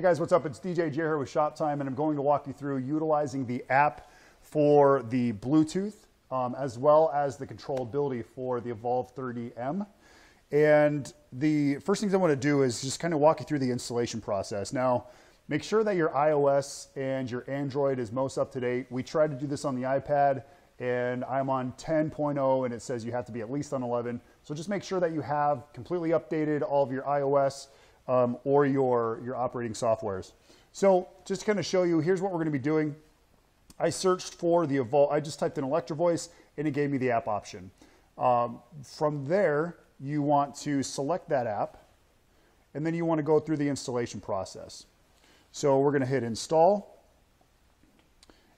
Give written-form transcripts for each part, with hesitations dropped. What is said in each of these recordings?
Hey guys, what's up? It's DJ Jer here with Shop Time, and I'm going to walk you through utilizing the app for the Bluetooth, as well as the controllability for the Evolve 30M. And the first things I want to do is just kind of walk you through the installation process. Now, make sure that your iOS and your Android is most up to date. We tried to do this on the iPad, and I'm on 10.0, and it says you have to be at least on 11. So just make sure that you have completely updated all of your iOS or your operating softwares. So just to kind of show you, here's what we're going to be doing. I searched for the Evolve. I just typed in Electro-Voice, and it gave me the app option. From there, you want to select that app, and then you want to go through the installation process. So we're going to hit install,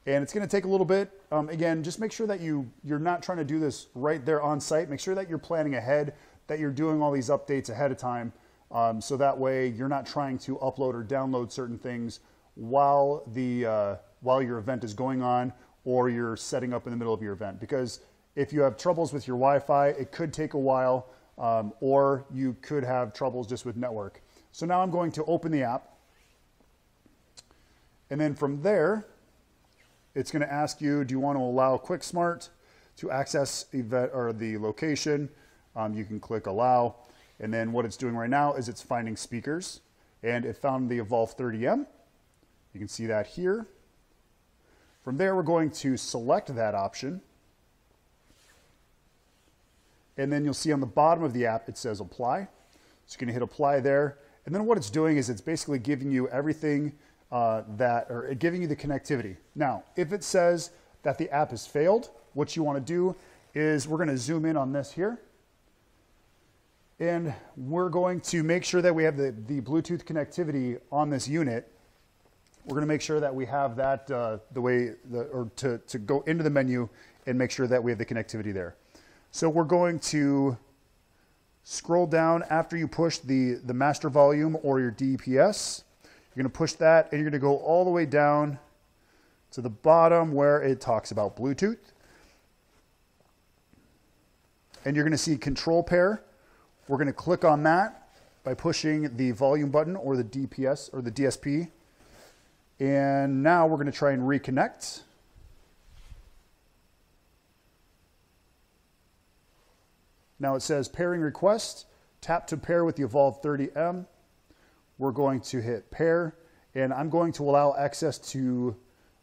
and it's going to take a little bit. Again, just make sure that you're not trying to do this right there on site. Make sure that you're planning ahead, that you're doing all these updates ahead of time, so that way you're not trying to upload or download certain things while your event is going on, or you're setting up in the middle of your event. Because if you have troubles with your Wi-Fi, it could take a while, or you could have troubles just with network. So now I'm going to open the app, and then from there, it's going to ask you, do you want to allow QuickSmart to access event or the location? You can click allow. And then what it's doing right now is it's finding speakers, and it found the Evolve 30M. You can see that here. From there, we're going to select that option. And then you'll see on the bottom of the app, it says apply. So you're going to hit apply there. And then what it's doing is it's basically giving you everything giving you the connectivity. Now, if it says that the app has failed, what you want to do is we're going to zoom in on this here. And we're going to make sure that we have the Bluetooth connectivity on this unit. We're going to make sure that we have that to go into the menu and make sure that we have the connectivity there. So we're going to scroll down after you push the master volume or your DPS. You're going to push that, and you're going to go all the way down to the bottom where it talks about Bluetooth. And you're going to see control pair. We're going to click on that by pushing the volume button or the DPS or the DSP. And now we're going to try and reconnect. Now it says pairing request. Tap to pair with the Evolve 30M. We're going to hit pair, and I'm going to allow access to,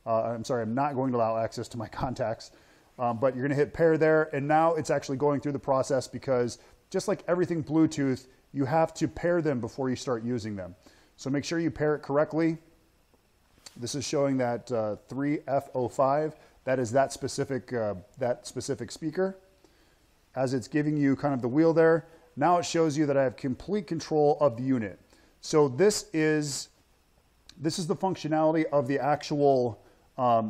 I'm not going to allow access to my contacts, but you're going to hit pair there, and now it's actually going through the process because just like everything Bluetooth, you have to pair them before you start using them. So make sure you pair it correctly. This is showing that 3F05, that is that specific speaker. As it's giving you kind of the wheel there, now it shows you that I have complete control of the unit. So this is the functionality of the actual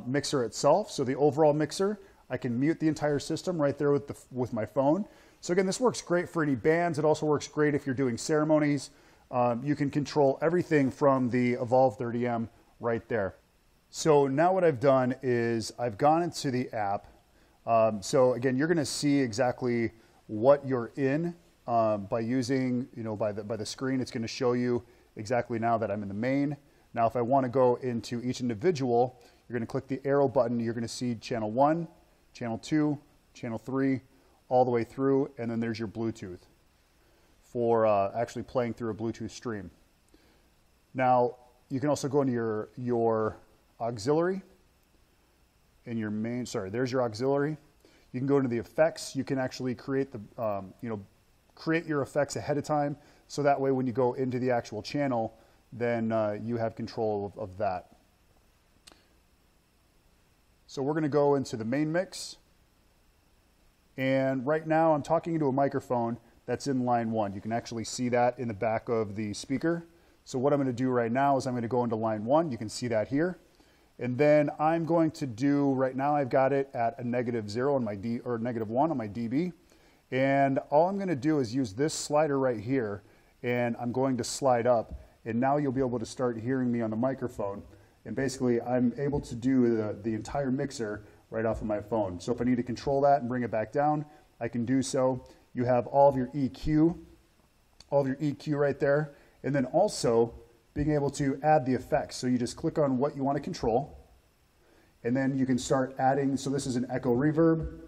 mixer itself. So the overall mixer, I can mute the entire system right there with my phone. So again, this works great for any bands. It also works great if you're doing ceremonies. You can control everything from the Evolve 30M right there. So now what I've done is I've gone into the app. So again, you're going to see exactly what you're in by using, by the screen. It's going to show you exactly now that I'm in the main. Now, if I want to go into each individual, you're going to click the arrow button. You're going to see channel 1, channel 2, channel 3, all the way through, and then there's your Bluetooth for actually playing through a Bluetooth stream. Now, you can also go into your auxiliary and your main, there's your auxiliary. You can go into the effects. You can actually create create your effects ahead of time, so that way when you go into the actual channel, then you have control of that. So we're going to go into the main mix. And right now I'm talking into a microphone that's in line 1. You can actually see that in the back of the speaker. So what I'm going to do right now is I'm going to go into line 1. You can see that here. And then I'm going to do, right now I've got it at a -0 on my -1 on my dB. And all I'm going to do is use this slider right here, and I'm going to slide up. And now you'll be able to start hearing me on the microphone. And basically I'm able to do the entire mixer right off of my phone. So if I need to control that and bring it back down, I can do so. You have all of your EQ right there. And then also being able to add the effects. So you just click on what you want to control, and then you can start adding. So this is an echo reverb,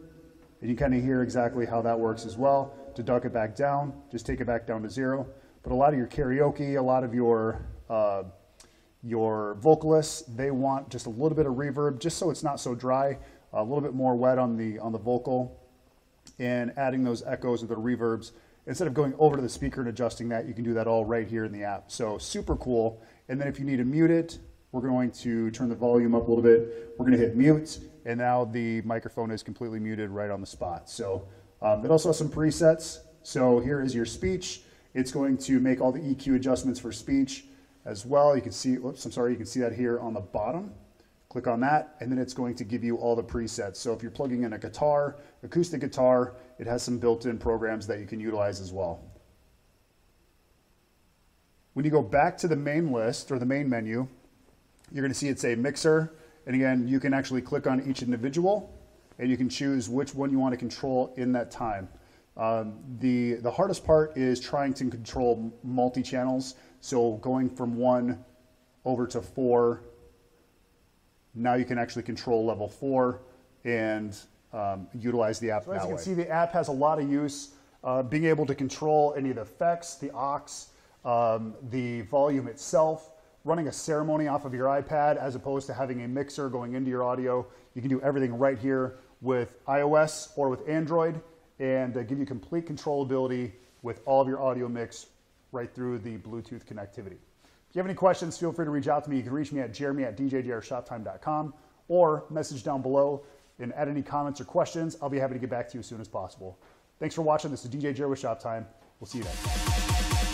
and you kind of hear exactly how that works as well. To duck it back down, just take it back down to 0. But a lot of your karaoke, a lot of your vocalists, they want just a little bit of reverb, just so it's not so dry, a little bit more wet on the vocal, and adding those echoes or the reverbs. Instead of going over to the speaker and adjusting that, you can do that all right here in the app. So super cool. And then if you need to mute it, we're going to turn the volume up a little bit. We're going to hit mute, and now the microphone is completely muted right on the spot. So it also has some presets. So here is your speech. It's going to make all the EQ adjustments for speech as well. You can see, oops, I'm sorry, you can see that here on the bottom. Click on that, and then it's going to give you all the presets. So if you're plugging in a guitar, acoustic guitar, it has some built-in programs that you can utilize as well. When you go back to the main list or the main menu, you're going to see it's a mixer. And again, you can actually click on each individual, and you can choose which one you want to control in that time. The hardest part is trying to control multi-channels. So going from 1 over to 4, now you can actually control level 4 and utilize the app that way. As you can see, the app has a lot of use. Being able to control any of the effects, the aux, the volume itself, running a ceremony off of your iPad as opposed to having a mixer going into your audio. You can do everything right here with iOS or with Android, and give you complete controllability with all of your audio mix right through the Bluetooth connectivity. If you have any questions, feel free to reach out to me. You can reach me at jeremy@djjershoptime.com or message down below and add any comments or questions. I'll be happy to get back to you as soon as possible. Thanks for watching. This is DJ Jer with Shop Time. We'll see you next time.